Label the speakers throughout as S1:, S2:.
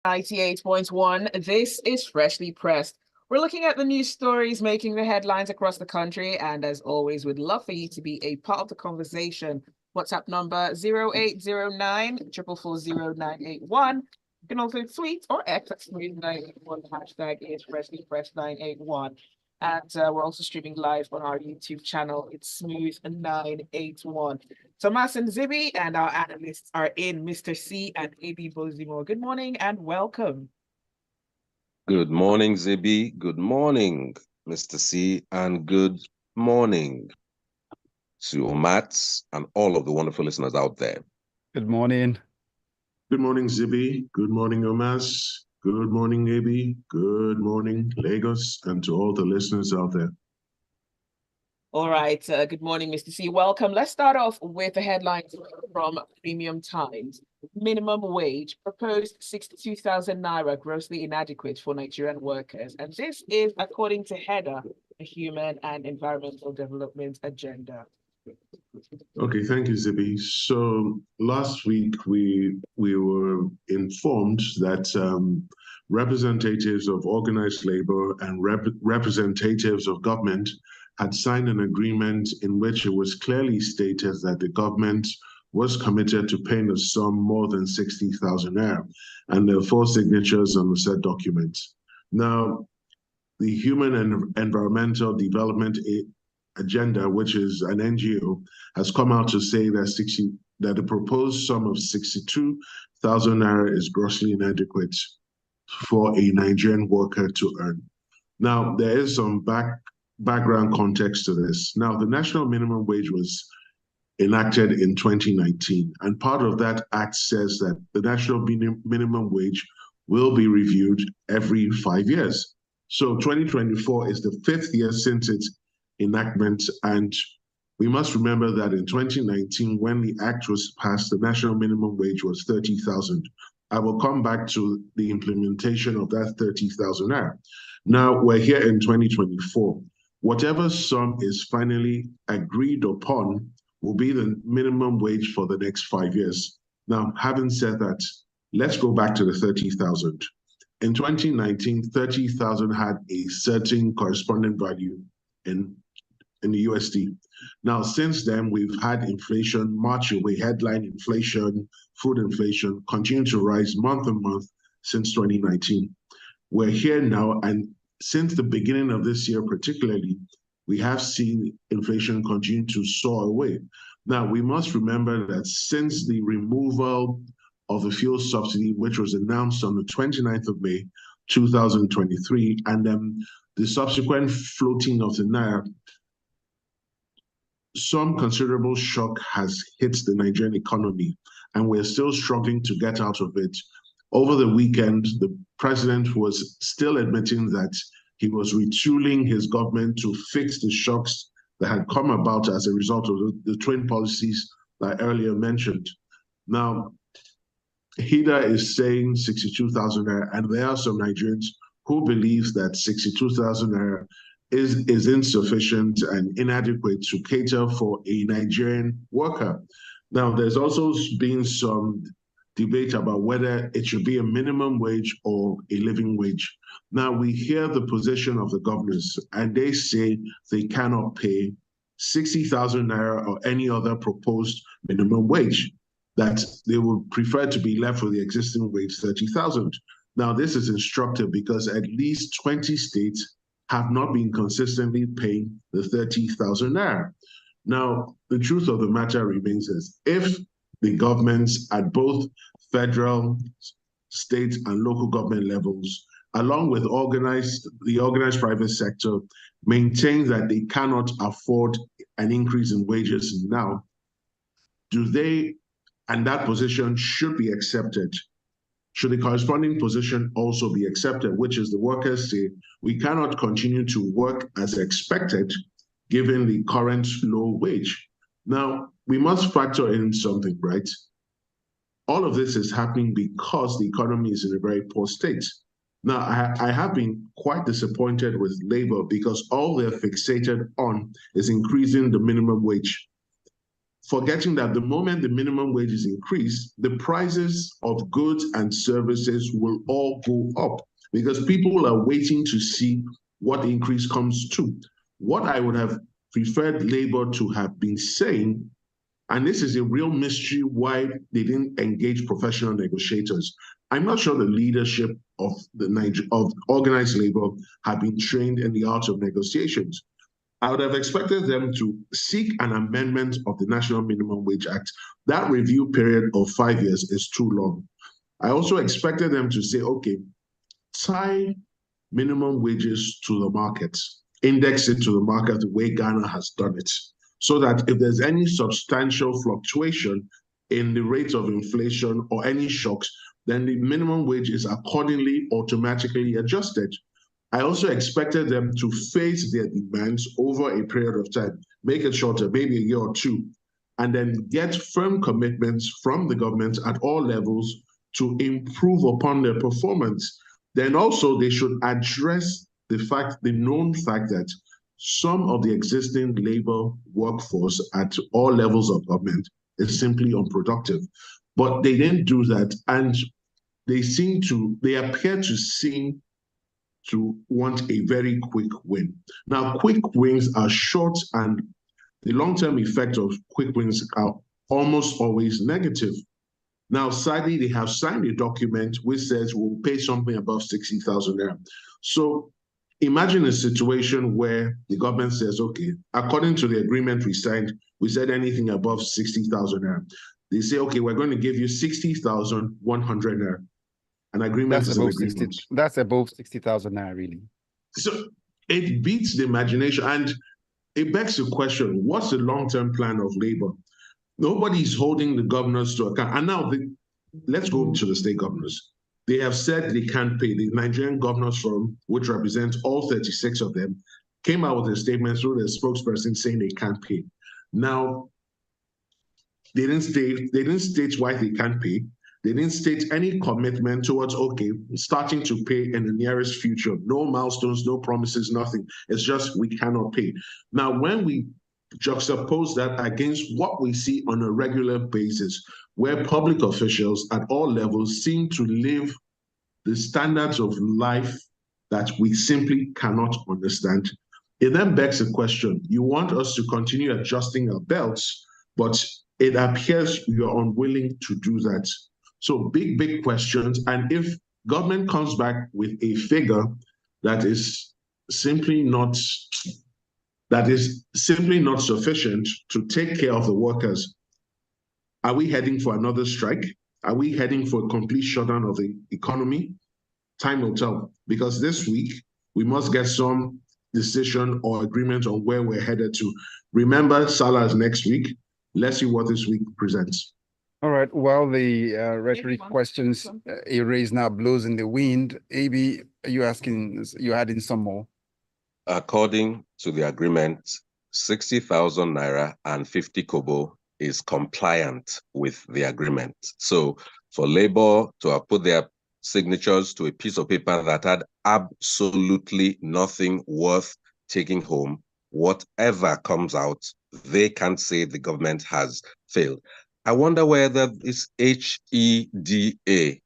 S1: 98.1. This is Freshly Pressed. We're looking at the news stories making the headlines across the country. And as always, we'd love for you to be a part of the conversation. WhatsApp number 0809 444 0981. You can also tweet or X at Smooth981. Hashtag is Freshly Pressed 981. And we're also streaming live on our YouTube channel. It's Smooth981. Thomas and Zibby and our analysts are in, Mr. C and AB Bozimo. Good morning and welcome.
S2: Good morning, Zibby. Good morning, Mr. C. And good morning to Omats and all of the wonderful listeners out there.
S3: Good morning.
S4: Good morning, Zibby. Good morning, Omats. Good morning, AB. Good morning, Lagos, and to all the listeners out there.
S1: All right. Good morning, Mr. C. Welcome. Let's start off with the headlines from Premium Times. Minimum wage proposed 62,000 naira grossly inadequate for Nigerian workers. And this is according to HEDA, the Human and Environmental Development Agenda.
S4: Okay, thank you, Zibby. So last week we were informed that representatives of organized labor and representatives of government had signed an agreement in which it was clearly stated that the government was committed to paying a sum more than 60,000 naira, and there are 4 signatures on the said document. Now, the Human and Environmental Development Agenda, which is an NGO, has come out to say that the proposed sum of 62,000 naira is grossly inadequate for a Nigerian worker to earn. Now, there is some background context to this. Now, the national minimum wage was enacted in 2019, and part of that act says that the national minimum wage will be reviewed every 5 years. So 2024 is the 5th year since its enactment, and we must remember that in 2019, when the act was passed, the national minimum wage was 30,000. I will come back to the implementation of that 30,000 naira. Now we're here in 2024. Whatever sum is finally agreed upon will be the minimum wage for the next 5 years. Now, having said that, let's go back to the 30,000. In 2019, 30,000 had a certain corresponding value in the USD. Now, since then, we've had inflation march away, headline inflation, food inflation, continue to rise month on month since 2019. We're here now, and since the beginning of this year particularly, we have seen inflation continue to soar away. Now, we must remember that since the removal of the fuel subsidy, which was announced on the 29th of May, 2023, and then the subsequent floating of the naira, some considerable shock has hit the Nigerian economy, and we're still struggling to get out of it. Over the weekend, the president was still admitting that he was retooling his government to fix the shocks that had come about as a result of the twin policies that I earlier mentioned. Now, HEDA is saying 62,000 naira, and there are some Nigerians who believe that 62,000 naira is insufficient and inadequate to cater for a Nigerian worker. Now, there's also been some debate about whether it should be a minimum wage or a living wage. Now, we hear the position of the governors, and they say they cannot pay 60,000 naira or any other proposed minimum wage, that they would prefer to be left with the existing wage, 30,000. Now, this is instructive because at least 20 states have not been consistently paying the 30,000 naira. Now, the truth of the matter remains is if the governments at both federal, state, and local government levels, along with the organized private sector, maintain that they cannot afford an increase in wages now, and that position should be accepted. Should the corresponding position also be accepted, which is the workers say, we cannot continue to work as expected given the current low wage. Now, we must factor in something, right? All of this is happening because the economy is in a very poor state. Now, I have been quite disappointed with Labour because all they're fixated on is increasing the minimum wage. forgetting that the moment the minimum wage is increased, the prices of goods and services will all go up because people are waiting to see what the increase comes to. What I would have preferred Labour to have been saying, and this is a real mystery why they didn't engage professional negotiators. I'm not sure the leadership of of organized labor have been trained in the art of negotiations. I would have expected them to seek an amendment of the National Minimum Wage Act. That review period of 5 years is too long. I also expected them to say, okay, tie minimum wages to the market, index it to the market the way Ghana has done it, so that if there's any substantial fluctuation in the rate of inflation or any shocks, then the minimum wage is accordingly automatically adjusted. I also expected them to phase their demands over a period of time, make it shorter, maybe a year or two, and then get firm commitments from the government at all levels to improve upon their performance. Then also they should address the known fact that some of the existing labor workforce at all levels of government is simply unproductive. But they didn't do that, and they appear to seem to want a very quick win. Now, quick wins are short, and the long-term effect of quick wins are almost always negative. Now, sadly, they have signed a document which says we'll pay something above 60,000 naira. So imagine a situation where the government says, okay, according to the agreement we signed, we said anything above 60,000 naira. They say, okay, we're going to give you 60,100 naira. An agreement is an agreement.
S3: That's above 60,000 naira, really.
S4: So it beats the imagination, and it begs the question, what's the long-term plan of labor? Nobody's holding the governors to account. And now, let's go to the state governors. They have said they can't pay. The Nigerian Governors Forum, which represents all 36 of them, came out with a statement through their spokesperson saying they can't pay. Now, they didn't state why they can't pay. They didn't state any commitment towards, okay, starting to pay in the nearest future. No milestones, no promises, nothing. It's just we cannot pay. Now, when we juxtapose that against what we see on a regular basis, where public officials at all levels seem to live the standards of life that we simply cannot understand, it then begs the question, you want us to continue adjusting our belts, but it appears you're unwilling to do that. So big questions. And if government comes back with a figure that is simply not sufficient to take care of the workers, are we heading for another strike? Are we heading for a complete shutdown of the economy? Time will tell, because this week we must get some decision or agreement on where we're headed to. Remember, Salah is next week. Let's see what this week presents.
S3: All right. While the rhetoric questions erase now blows in the wind, AB, you adding some more?
S2: According to the agreement, 60,000 naira and 50 kobo is compliant with the agreement. So for Labour to have put their signatures to a piece of paper that had absolutely nothing worth taking home, whatever comes out, they can't say the government has failed. I wonder whether this HEDA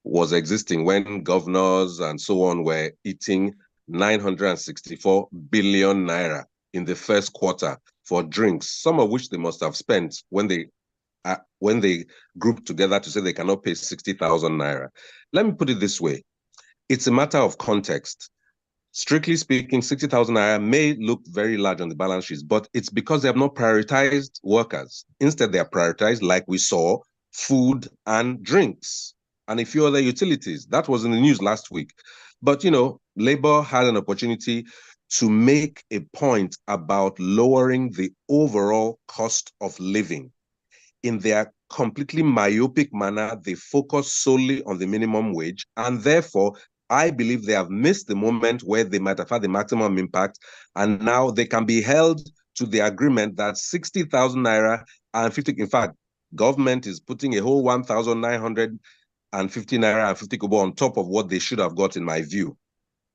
S2: was existing when governors and so on were eating 964 billion naira in the first quarter for drinks, some of which they must have spent when they grouped together to say they cannot pay 60,000 naira. Let me put it this way. It's a matter of context. Strictly speaking, 60,000 naira may look very large on the balance sheets, but it's because they have not prioritized workers. Instead, they are prioritized, like we saw, food and drinks and a few other utilities. That was in the news last week. But, you know, Labour had an opportunity to make a point about lowering the overall cost of living. In their completely myopic manner, they focus solely on the minimum wage, and therefore, I believe they have missed the moment where they might have had the maximum impact, and now they can be held to the agreement that 60,000 naira and 50, in fact, government is putting a whole 1,950 naira and 50 kobo on top of what they should have got, in my view.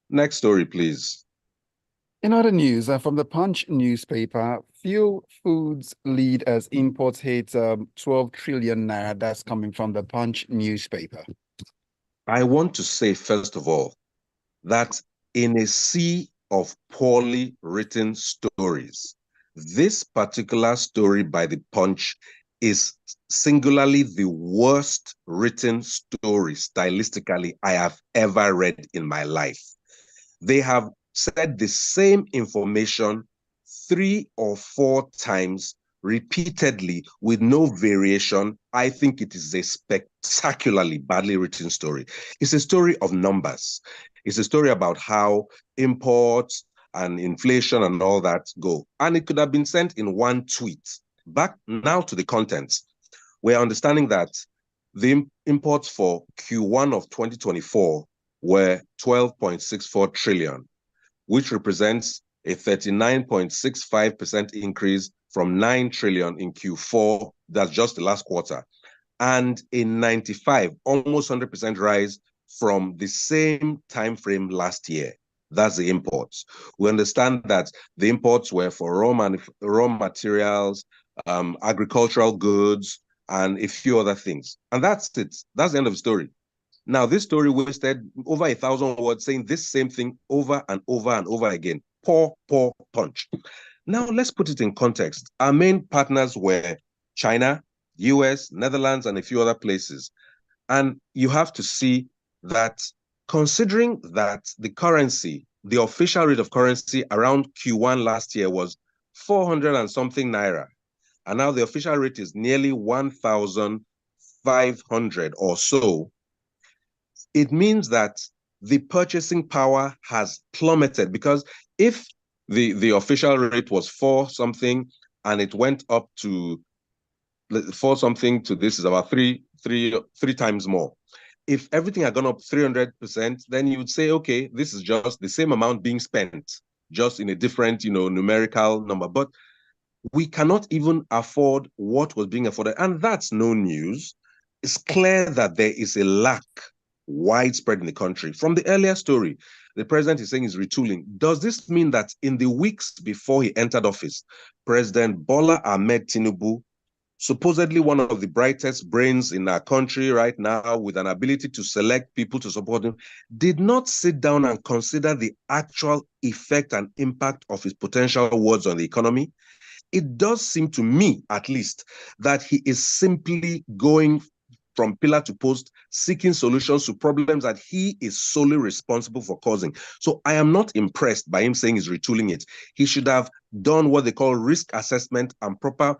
S2: Next story, please.
S3: In other news, from the Punch newspaper, few foods lead as imports hit 12 trillion naira. That's coming from the Punch newspaper.
S2: I want to say, first of all, that in a sea of poorly written stories, this particular story by the Punch is singularly the worst written story stylistically I have ever read in my life. They have said the same information 3 or 4 times repeatedly with no variation. I think it is a spectacularly badly written story. It's a story of numbers. It's a story about how imports and inflation and all that go. And it could have been sent in one tweet. Back now to the contents. We're understanding that the imports for Q1 of 2024 were 12.64 trillion, which represents a 39.65% increase from 9 trillion in Q4, that's just the last quarter, and a 95, almost 100% rise from the same time frame last year. That's the imports. We understand that the imports were for raw materials, agricultural goods, and a few other things. And that's it. That's the end of the story. Now, this story wasted over 1,000 words saying this same thing over and over and over again. Poor Punch. Now, let's put it in context. Our main partners were China, US, Netherlands, and a few other places. And you have to see that considering that the currency, the official rate of currency around Q1 last year was 400 and something naira. And now the official rate is nearly 1,500 or so. It means that the purchasing power has plummeted, because if the official rate was 4 something and it went up to 4 something to this is about three times more. If everything had gone up 300%, then you would say, okay, this is just the same amount being spent, just in a different, numerical number. But we cannot even afford what was being afforded. And that's no news. It's clear that there is a lack widespread in the country. From the earlier story, the president is saying he's retooling. Does this mean that in the weeks before he entered office, President Bola Ahmed Tinubu, supposedly one of the brightest brains in our country right now, with an ability to select people to support him, did not sit down and consider the actual effect and impact of his potential words on the economy? It does seem to me, at least, that he is simply going from pillar to post, seeking solutions to problems that he is solely responsible for causing. So I am not impressed by him saying he's retooling it. He should have done what they call risk assessment and proper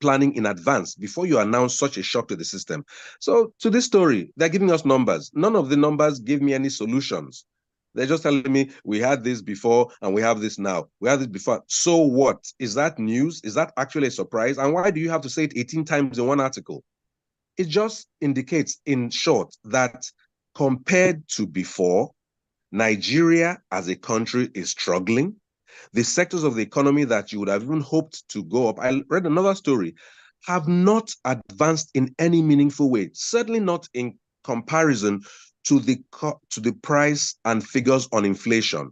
S2: planning in advance before you announce such a shock to the system. So to this story, they're giving us numbers. None of the numbers give me any solutions. They're just telling me we had this before and we have this now. We had this before. So what? Is that news? Is that actually a surprise? And why do you have to say it 18 times in one article? It just indicates, in short, that compared to before, Nigeria as a country is struggling. The sectors of the economy that you would have even hoped to go up, I read another story, have not advanced in any meaningful way, certainly not in comparison to the price and figures on inflation.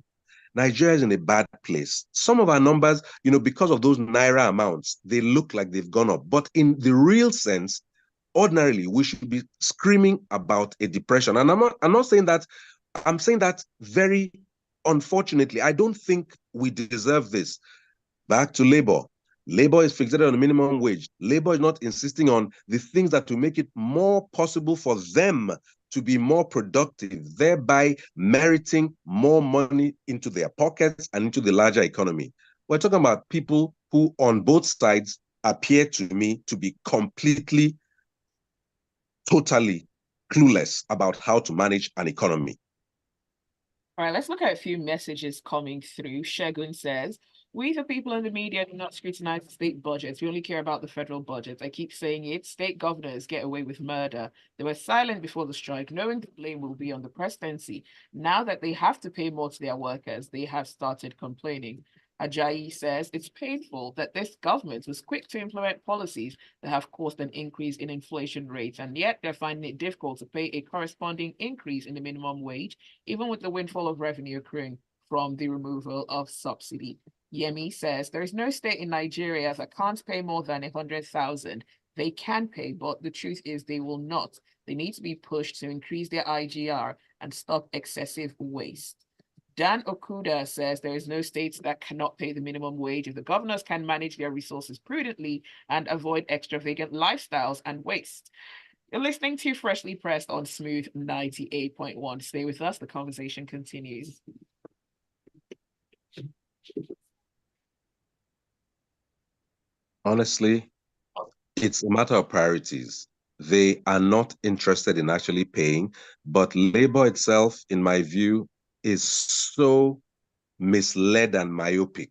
S2: Nigeria is in a bad place. Some of our numbers, because of those naira amounts, they look like they've gone up. But in the real sense, ordinarily, we should be screaming about a depression. And I'm not saying that, I'm saying that very unfortunately. I don't think we deserve this. Back to labor. Labor is fixated on the minimum wage. Labor is not insisting on the things that will make it more possible for them to be more productive, thereby meriting more money into their pockets and into the larger economy. We're talking about people who on both sides appear to me to be completely, totally clueless about how to manage an economy.
S1: All right, let's look at a few messages coming through. Shegun says, we, the people in the media, do not scrutinize state budgets. We only care about the federal budget. I keep saying it. State governors get away with murder. They were silent before the strike, knowing the blame will be on the presidency. Now that they have to pay more to their workers, they have started complaining. Ajayi says, it's painful that this government was quick to implement policies that have caused an increase in inflation rates, and yet they're finding it difficult to pay a corresponding increase in the minimum wage, even with the windfall of revenue accruing from the removal of subsidy. Yemi says there is no state in Nigeria that can't pay more than 100,000. They can pay, but the truth is they will not. They need to be pushed to increase their IGR and stop excessive waste. Dan Okuda says there is no state that cannot pay the minimum wage if the governors can manage their resources prudently and avoid extravagant lifestyles and waste. You're listening to Freshly Pressed on Smooth 98.1. Stay with us. The conversation continues.
S2: Honestly, it's a matter of priorities. They are not interested in actually paying, but labor itself, in my view, is so misled and myopic.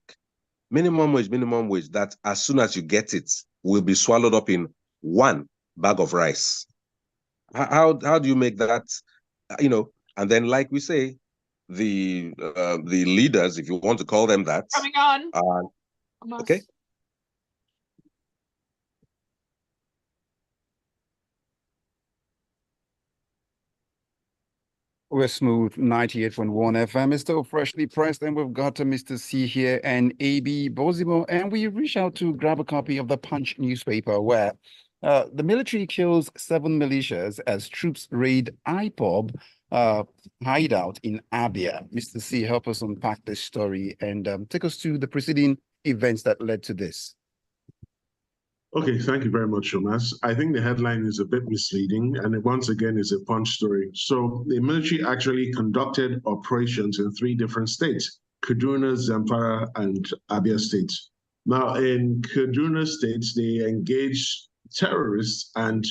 S2: Minimum wage, that as soon as you get it, will be swallowed up in one bag of rice. How do you make that, and then, like we say, the leaders, if you want to call them that.
S1: Coming on.
S2: Okay.
S3: We're Smooth 98.1 FM. It's still freshly pressed, and we've got Mr. C here and AB Bozimo, and we reach out to grab a copy of the Punch newspaper where the military kills 7 militias as troops raid IPOB hideout in Abia. Mr. C, help us unpack this story and take us to the preceding events that led to this.
S4: Okay, thank you very much, Shomas. I think the headline is a bit misleading, and it once again is a punch story. So the military actually conducted operations in 3 different states: Kaduna, Zamfara, and Abia states. Now, in Kaduna State, they engaged terrorists and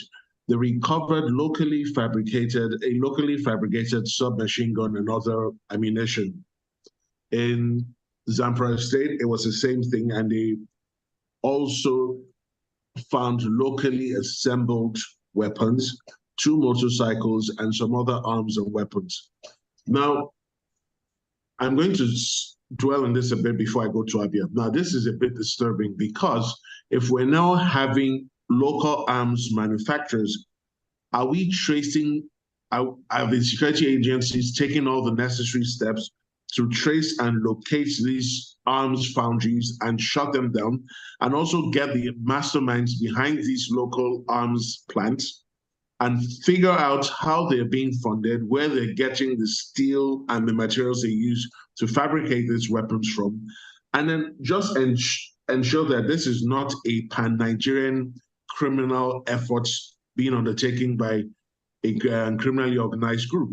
S4: they recovered a locally fabricated submachine gun and other ammunition. In Zamfara State, it was the same thing, and they also found locally assembled weapons, 2 motorcycles, and some other arms and weapons. Now, I'm going to dwell on this a bit before I go to Abia. Now, this is a bit disturbing because if we're now having local arms manufacturers, are we tracing, are the security agencies taking all the necessary steps to trace and locate these arms foundries and shut them down, and also get the masterminds behind these local arms plants and figure out how they're being funded, where they're getting the steel and the materials they use to fabricate these weapons from, and then just ensure that this is not a pan-Nigerian criminal effort being undertaken by a criminally organized group.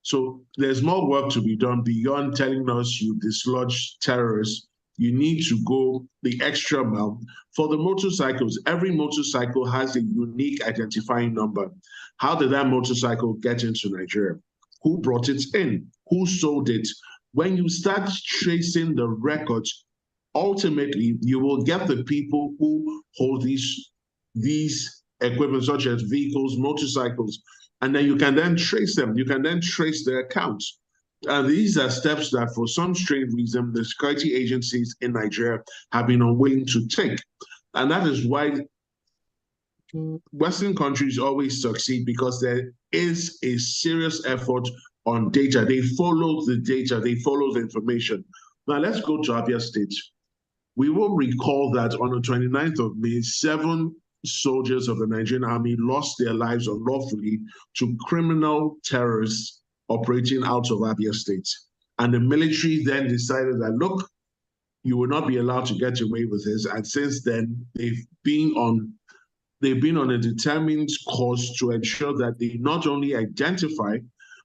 S4: So there's more work to be done beyond telling us you dislodge terrorists. You need to go the extra mile. For the motorcycles, every motorcycle has a unique identifying number. How did that motorcycle get into Nigeria? Who brought it in? Who sold it? When you start tracing the records, ultimately, you will get the people who hold these equipment, such as vehicles, motorcycles, and then you can then trace them. You can then trace their accounts. These are steps that, for some strange reason, the security agencies in Nigeria have been unwilling to take. And that is why Western countries always succeed, because there is a serious effort on data. They follow the data, they follow the information. Now let's go to Abia State. We will recall that on the 29th of May, 7 soldiers of the Nigerian army lost their lives unlawfully to criminal terrorists operating out of Abia State. And the military then decided that, look, you will not be allowed to get away with this. And since then, they've been on a determined course to ensure that they not only identify,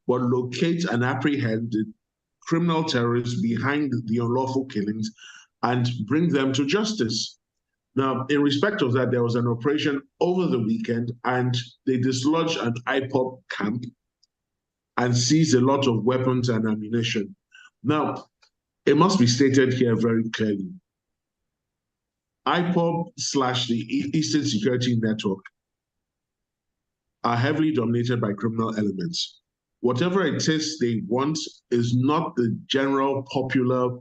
S4: but locate and apprehend the criminal terrorists behind the unlawful killings and bring them to justice. Now, in respect of that, there was an operation over the weekend, and they dislodged an IPOB camp and seized a lot of weapons and ammunition. Now, it must be stated here very clearly. IPOB / the Eastern Security Network are heavily dominated by criminal elements. Whatever it is they want is not the general popular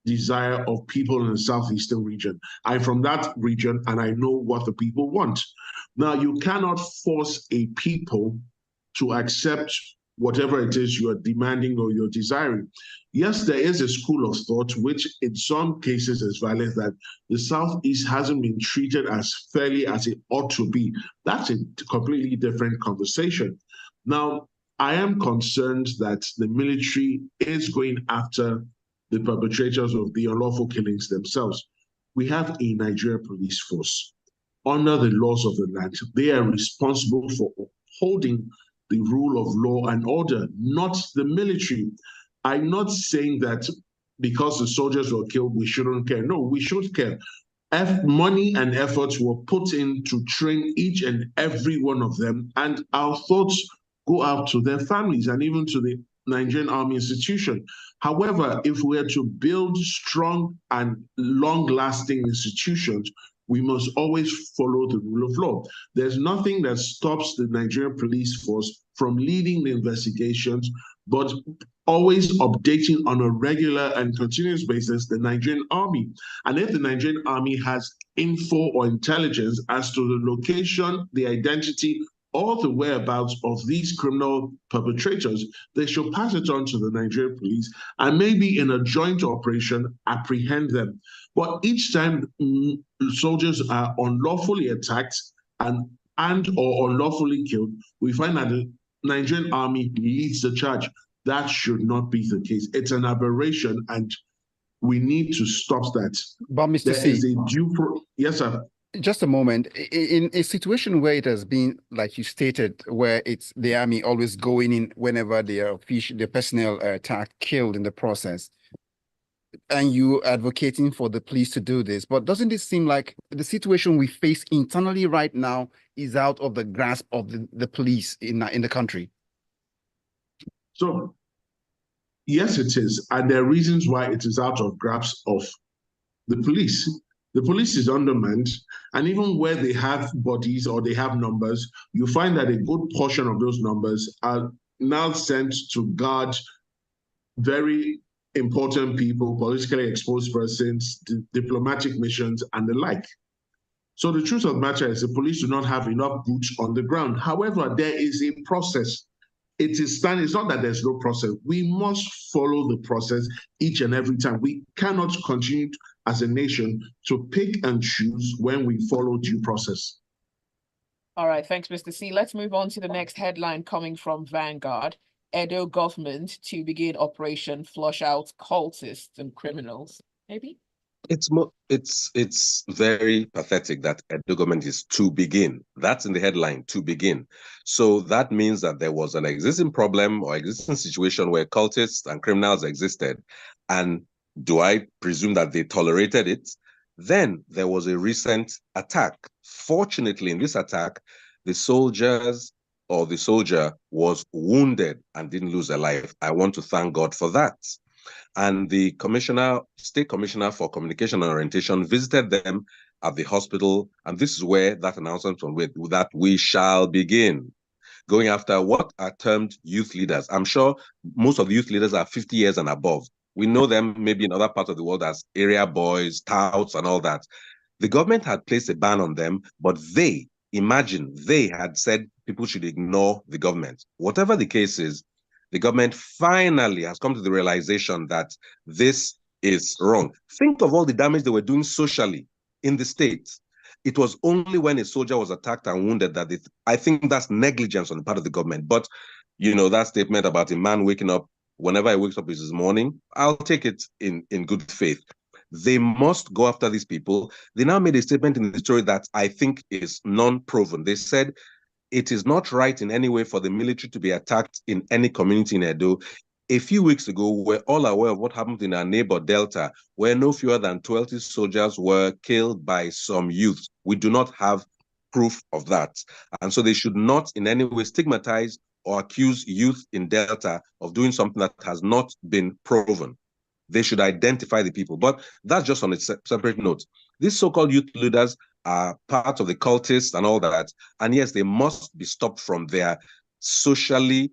S4: desire of people in the southeastern region. I'm from that region and I know what the people want. Now, you cannot force a people to accept whatever it is you are demanding or you're desiring. Yes, there is a school of thought which in some cases is valid, that the Southeast hasn't been treated as fairly as it ought to be. That's a completely different conversation. Now, I am concerned that the military is going after the perpetrators of the unlawful killings themselves. We have a Nigerian police force. Under the laws of the land, they are responsible for upholding the rule of law and order, not the military. I'm not saying that because the soldiers were killed, we shouldn't care. No, we should care. Money and efforts were put in to train each and every one of them, and our thoughts go out to their families and even to the Nigerian Army institution. However, if we are to build strong and long-lasting institutions, we must always follow the rule of law. There's nothing that stops the Nigerian police force from leading the investigations, but always updating on a regular and continuous basis the Nigerian army. And if the Nigerian army has info or intelligence as to the location, the identity, or the whereabouts of these criminal perpetrators, they should pass it on to the Nigerian police and maybe in a joint operation apprehend them. But each time soldiers are unlawfully attacked and or unlawfully killed, we find that the Nigerian army leads the charge. That should not be the case. It's an aberration, and we need to stop that.
S3: But Mr.
S4: There
S3: C,
S4: is a yes, sir.
S3: Just a moment. In a situation where it has been, like you stated, where it's the army always going in whenever their personnel are attacked, killed in the process, and you advocating for the police to do this, but doesn't it seem like the situation we face internally right now is out of the grasp of the police in the country?
S4: So, yes, it is. And there are reasons why it is out of grasp of the police. The police is undermanned, and even where they have bodies or they have numbers, you find that a good portion of those numbers are now sent to guard very important people, politically exposed persons, diplomatic missions, and the like. So the truth of the matter is the police do not have enough boots on the ground. However, there is a process. It's not that there's no process. We must follow the process each and every time. We cannot continue as a nation to pick and choose when we follow due process.
S1: All right, thanks, Mr. C. Let's move on to the next headline coming from Vanguard. Edo government to begin Operation Flush Out Cultists and Criminals. Maybe?
S2: It's very pathetic that Edo government is to begin. That's in the headline, to begin. So that means that there was an existing problem or existing situation where cultists and criminals existed. And do I presume that they tolerated it? Then there was a recent attack. Fortunately, in this attack, the soldier was wounded and didn't lose their life. I want to thank God for that. And the state commissioner for communication and orientation visited them at the hospital. And this is where that announcement from that we shall begin going after what are termed youth leaders. I'm sure most of the youth leaders are 50 years and above. We know them maybe in other parts of the world as area boys, touts, and all that. The government had placed a ban on them, but they had said people should ignore the government. Whatever the case is, the government finally has come to the realization that this is wrong. Think of all the damage they were doing socially in the state. It was only when a soldier was attacked and wounded that I think that's negligence on the part of the government. But, that statement about a man waking up, whenever he wakes up is his morning, I'll take it in good faith. They must go after these people. They now made a statement in the story that I think is non-proven. They said, it is not right in any way for the military to be attacked in any community in Edo. A few weeks ago, we're all aware of what happened in our neighbor Delta, where no fewer than 12 soldiers were killed by some youth. We do not have proof of that. And so they should not in any way stigmatize or accuse youth in Delta of doing something that has not been proven. They should identify the people. But that's just on a separate note. These so-called youth leaders are part of the cultists and all that. And yes, they must be stopped from their socially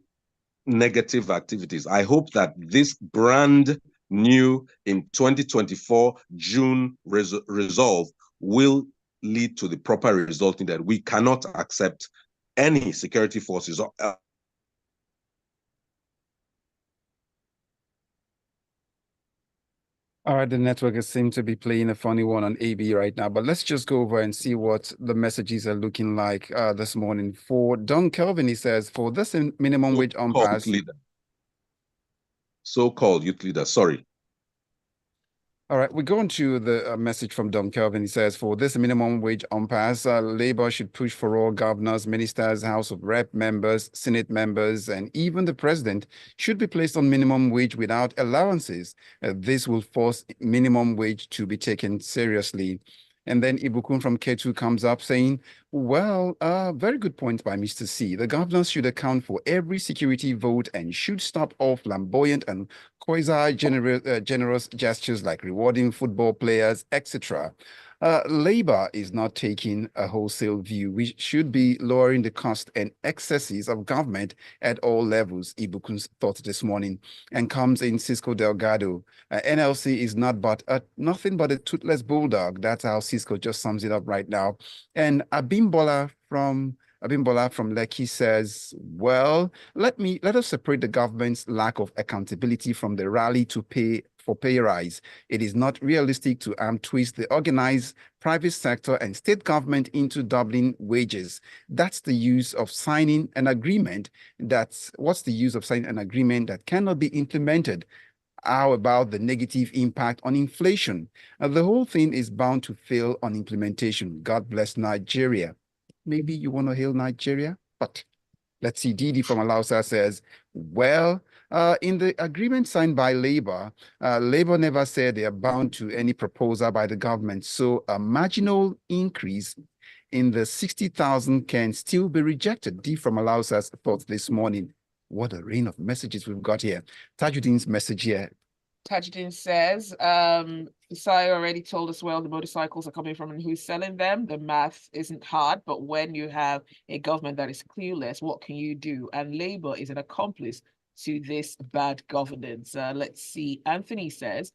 S2: negative activities. I hope that this brand new in 2024 June resolve will lead to the proper result in that we cannot accept any security forces
S3: All right, the network seems to be playing a funny one on AB right now, but let's just go over and see what the messages are looking like this morning. For Don Kelvin, he says, for this minimum wage impasse.
S2: So-called youth leader, sorry.
S3: All right, we go on to the message from Don Kelvin. He says, for this minimum wage impasse, Labour should push for all governors, ministers, House of Rep members, Senate members, and even the president should be placed on minimum wage without allowances. This will force minimum wage to be taken seriously. And then Ibukun from K2 comes up saying, well, very good point by Mr. C. The governors should account for every security vote and should stop all flamboyant and quasi-generous gestures like rewarding football players, etc. Labour is not taking a wholesale view. We should be lowering the cost and excesses of government at all levels, Ibukun's thought this morning, and comes in Cisco Delgado. NLC is nothing but a toothless bulldog. That's how Cisco just sums it up right now. And Abimbola from Lekki says, well, let us separate the government's lack of accountability from the rally to pay rise. It is not realistic to twist the organized private sector and state government into doubling wages. What's the use of signing an agreement that cannot be implemented? How about the negative impact on inflation? The whole thing is bound to fail on implementation. God bless Nigeria. Maybe you want to hail Nigeria, but let's see. Didi from Alausa says, well, in the agreement signed by Labour, Labour never said they are bound to any proposal by the government. So a marginal increase in the 60,000 can still be rejected. D from Alausa's thoughts this morning. What a rain of messages we've got here. Tajuddin's message here.
S1: Tajuddin says, Isaiah already told us where the motorcycles are coming from and who's selling them. The math isn't hard, but when you have a government that is clueless, what can you do? And Labour is an accomplice to this bad governance. Let's see. Anthony says,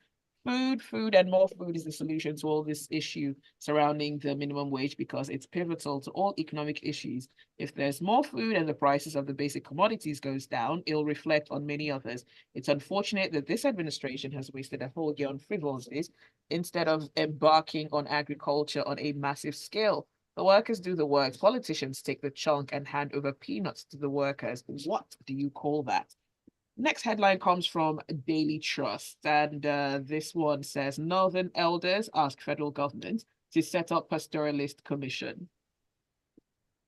S1: food and more food is the solution to all this issue surrounding the minimum wage because it's pivotal to all economic issues. If there's more food and the prices of the basic commodities goes down, it'll reflect on many others. It's unfortunate that this administration has wasted a whole year on frivolities instead of embarking on agriculture on a massive scale. The workers do the work. Politicians take the chunk and hand over peanuts to the workers. What do you call that? Next headline comes from Daily Trust, and this one says, Northern elders ask federal government to set up pastoralist commission.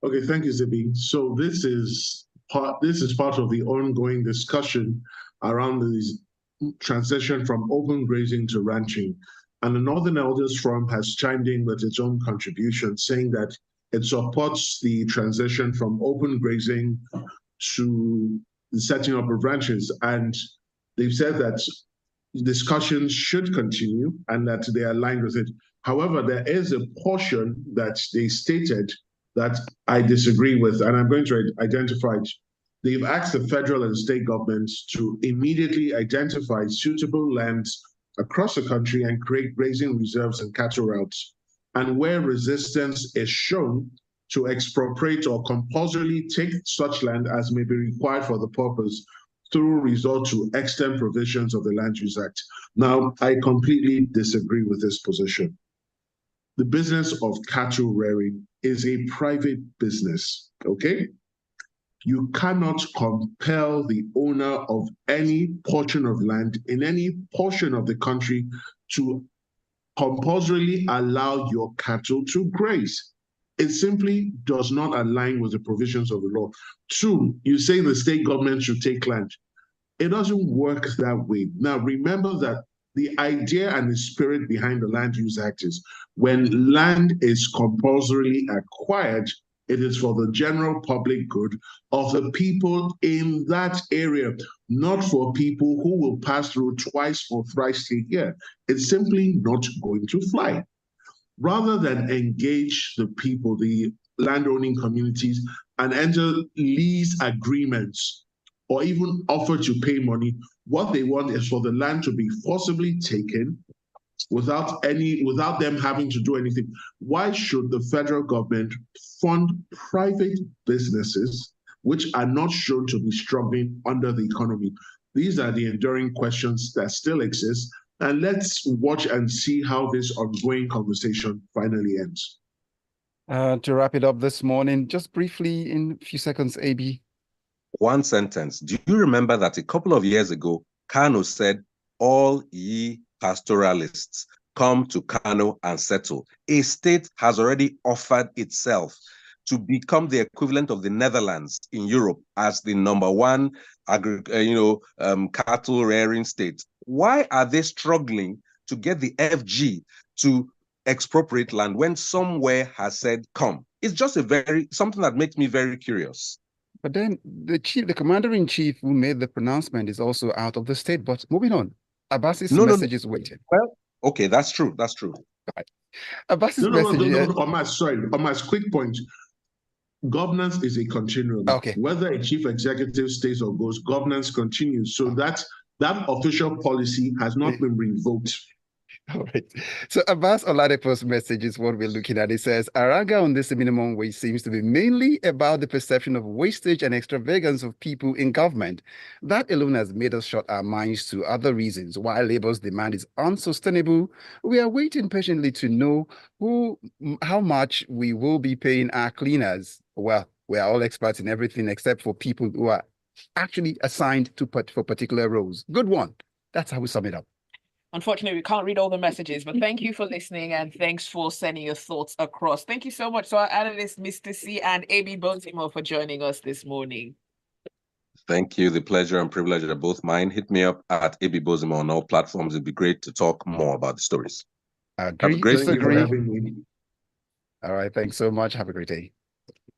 S4: Okay, thank you, Zibby. So this is part of the ongoing discussion around the transition from open grazing to ranching. And the Northern Elders Forum has chimed in with its own contribution, saying that it supports the transition from open grazing to the setting up of ranches. And they've said that discussions should continue and that they are aligned with it. However, there is a portion that they stated that I disagree with, and I'm going to identify it. They've asked the federal and state governments to immediately identify suitable lands across the country and create grazing reserves and cattle routes. And where resistance is shown, to expropriate or compulsorily take such land as may be required for the purpose through resort to extant provisions of the Land Use Act. Now, I completely disagree with this position. The business of cattle rearing is a private business, okay? You cannot compel the owner of any portion of land in any portion of the country to compulsorily allow your cattle to graze. It simply does not align with the provisions of the law. Two, you say the state government should take land. It doesn't work that way. Now, remember that the idea and the spirit behind the Land Use Act is when land is compulsorily acquired, it is for the general public good of the people in that area, not for people who will pass through twice or thrice a year. It's simply not going to fly. Rather than engage the people, the landowning communities, and enter lease agreements or even offer to pay money, what they want is for the land to be forcibly taken without them having to do anything. Why should the federal government fund private businesses which are not shown to be struggling under the economy? These are the enduring questions that still exist. And let's watch and see how this ongoing conversation finally ends.
S3: To wrap it up this morning, just briefly in a few seconds, AB.
S2: One sentence. Do you remember that a couple of years ago, Kano said, "All ye pastoralists, come to Kano and settle." A state has already offered itself to become the equivalent of the Netherlands in Europe as the #1 cattle rearing state. Why are they struggling to get the FG to expropriate land when somewhere has said come? It's just something that makes me very curious.
S3: But then the commander-in-chief who made the pronouncement is also out of the state. But moving on, Abbas's message is waiting.
S2: Well, okay, that's true. That's true.
S3: Right. Abbas's message.
S4: Omas, quick point. Governance is a continuum.
S3: Okay.
S4: Whether a chief executive stays or goes, governance continues. So that official policy has not been revoked.
S3: All right. So Abbas Oladepo's message is what we're looking at. It says, Aranga on this minimum wage seems to be mainly about the perception of wastage and extravagance of people in government. That alone has made us shut our minds to other reasons why labor's demand is unsustainable. We are waiting patiently to know how much we will be paying our cleaners. Well, we are all experts in everything except for people who are actually assigned for particular roles. Good one. That's how we sum it up.
S1: Unfortunately, we can't read all the messages, but thank you for listening and thanks for sending your thoughts across. Thank you so much to our analysts, Mr. C and AB Bozimo, for joining us this morning.
S2: Thank you. The pleasure and privilege are both mine. Hit me up at AB Bozimo on all platforms. It'd be great to talk more about the stories.
S3: Agree,
S2: have a great
S3: disagree.
S4: Thank you for having me.
S3: All right. Thanks so much. Have a great day.